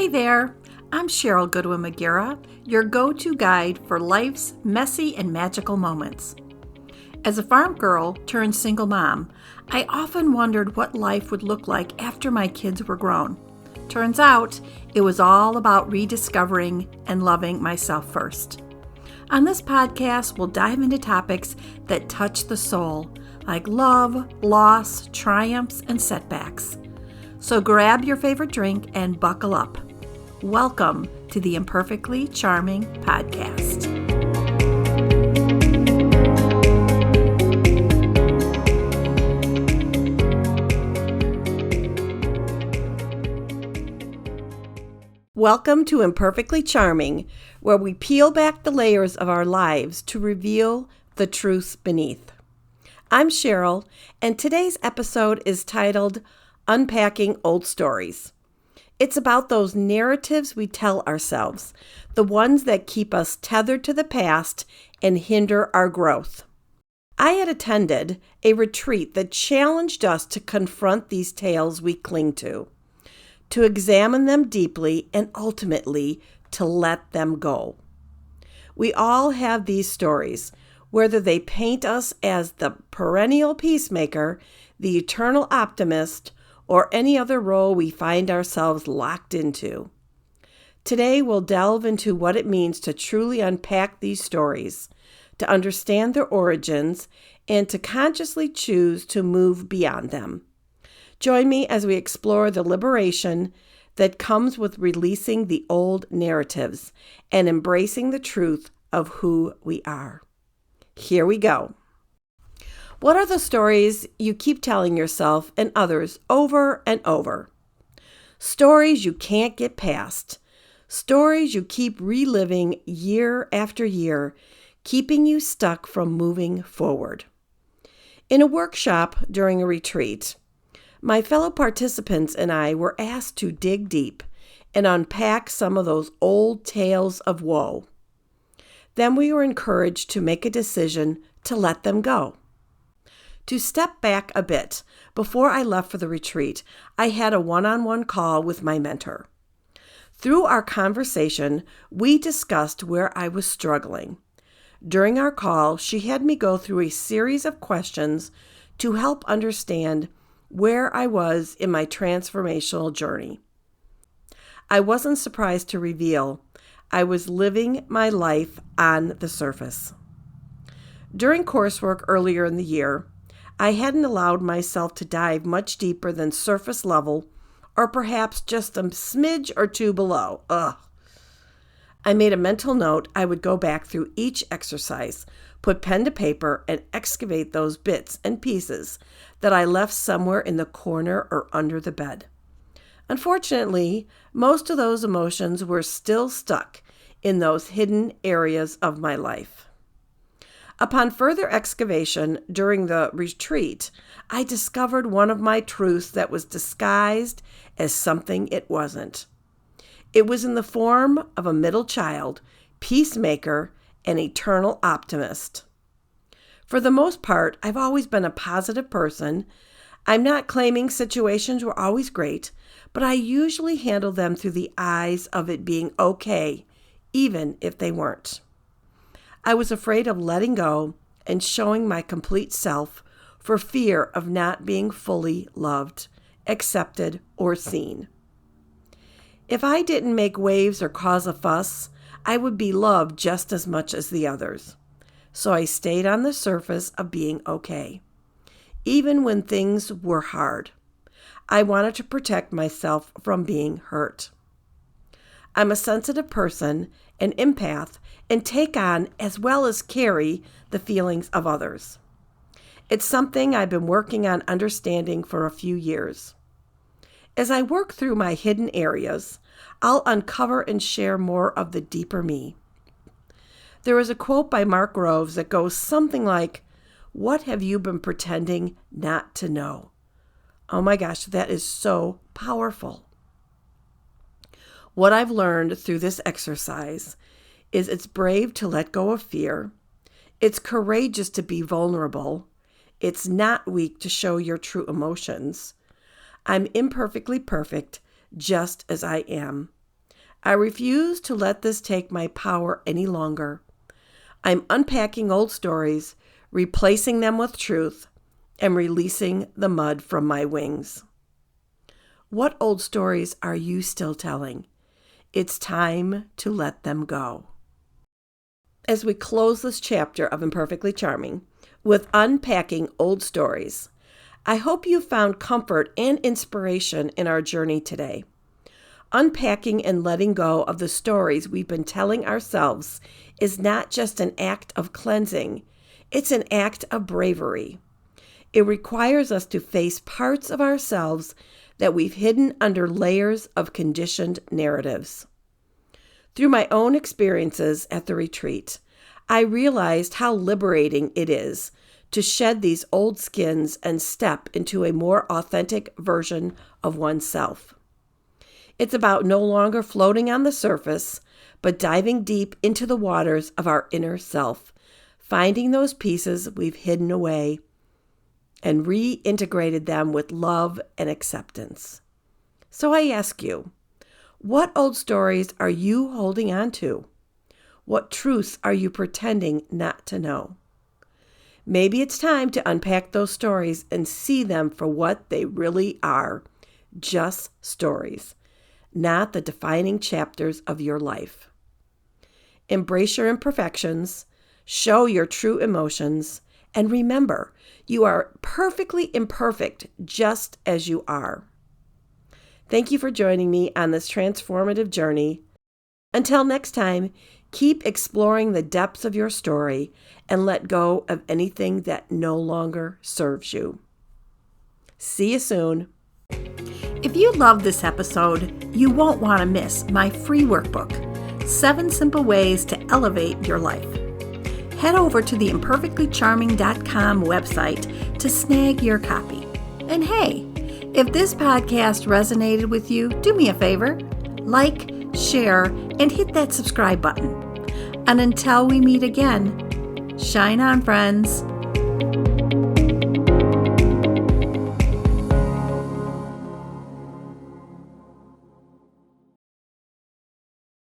Hey there, I'm Sheryl Goodwin Magiera, your go-to guide for life's messy and magical moments. As a farm girl turned single mom, I often wondered what life would look like after my kids were grown. Turns out, it was all about rediscovering and loving myself first. On this podcast, we'll dive into topics that touch the soul, like love, loss, triumphs, and setbacks. So grab your favorite drink and buckle up. Welcome to the Imperfectly Charming Podcast. Welcome to Imperfectly Charming, where we peel back the layers of our lives to reveal the truth beneath. I'm Sheryl, and today's episode is titled Unpacking Old Stories. It's about those narratives we tell ourselves, the ones that keep us tethered to the past and hinder our growth. I had attended a retreat that challenged us to confront these tales we cling to examine them deeply, and ultimately to let them go. We all have these stories, whether they paint us as the perennial peacemaker, the eternal optimist, or any other role we find ourselves locked into. Today, we'll delve into what it means to truly unpack these stories, to understand their origins, and to consciously choose to move beyond them. Join me as we explore the liberation that comes with releasing the old narratives and embracing the truth of who we are. Here we go. What are the stories you keep telling yourself and others over and over? Stories you can't get past. Stories you keep reliving year after year, keeping you stuck from moving forward. In a workshop during a retreat, my fellow participants and I were asked to dig deep and unpack some of those old tales of woe. Then we were encouraged to make a decision to let them go. To step back a bit, before I left for the retreat, I had a one-on-one call with my mentor. Through our conversation, we discussed where I was struggling. During our call, she had me go through a series of questions to help understand where I was in my transformational journey. I wasn't surprised to reveal I was living my life on the surface. During coursework earlier in the year, I hadn't allowed myself to dive much deeper than surface level, or perhaps just a smidge or two below. I made a mental note I would go back through each exercise, put pen to paper, and excavate those bits and pieces that I left somewhere in the corner or under the bed. Unfortunately, most of those emotions were still stuck in those hidden areas of my life. Upon further excavation during the retreat, I discovered one of my truths that was disguised as something it wasn't. It was in the form of a middle child, peacemaker, and eternal optimist. For the most part, I've always been a positive person. I'm not claiming situations were always great, but I usually handle them through the eyes of it being okay, even if they weren't. I was afraid of letting go and showing my complete self for fear of not being fully loved, accepted, or seen. If I didn't make waves or cause a fuss, I would be loved just as much as the others. So I stayed on the surface of being okay, even when things were hard. I wanted to protect myself from being hurt. I'm a sensitive person, an empath, and take on as well as carry the feelings of others. It's something I've been working on understanding for a few years. As I work through my hidden areas, I'll uncover and share more of the deeper me. There is a quote by Mark Groves that goes something like, "What have you been pretending not to know?" Oh my gosh, that is so powerful. What I've learned through this exercise is it's brave to let go of fear. It's courageous to be vulnerable. It's not weak to show your true emotions. I'm imperfectly perfect just as I am. I refuse to let this take my power any longer. I'm unpacking old stories, replacing them with truth, and releasing the mud from my wings. What old stories are you still telling? It's time to let them go. As we close this chapter of Imperfectly Charming with unpacking old stories, I hope you found comfort and inspiration in our journey today. Unpacking and letting go of the stories we've been telling ourselves is not just an act of cleansing, it's an act of bravery. It requires us to face parts of ourselves that we've hidden under layers of conditioned narratives. Through my own experiences at the retreat, I realized how liberating it is to shed these old skins and step into a more authentic version of oneself. It's about no longer floating on the surface, but diving deep into the waters of our inner self, finding those pieces we've hidden away and reintegrated them with love and acceptance. So I ask you, what old stories are you holding on to? What truths are you pretending not to know? Maybe it's time to unpack those stories and see them for what they really are, just stories, not the defining chapters of your life. Embrace your imperfections, show your true emotions, and remember, you are perfectly imperfect just as you are. Thank you for joining me on this transformative journey. Until next time, keep exploring the depths of your story and let go of anything that no longer serves you. See you soon. If you love this episode, you won't want to miss my free workbook, 7 Simple Ways to Elevate Your Life. Head over to the imperfectlycharming.com website to snag your copy. And hey, if this podcast resonated with you, do me a favor, like, share, and hit that subscribe button. And until we meet again, shine on, friends.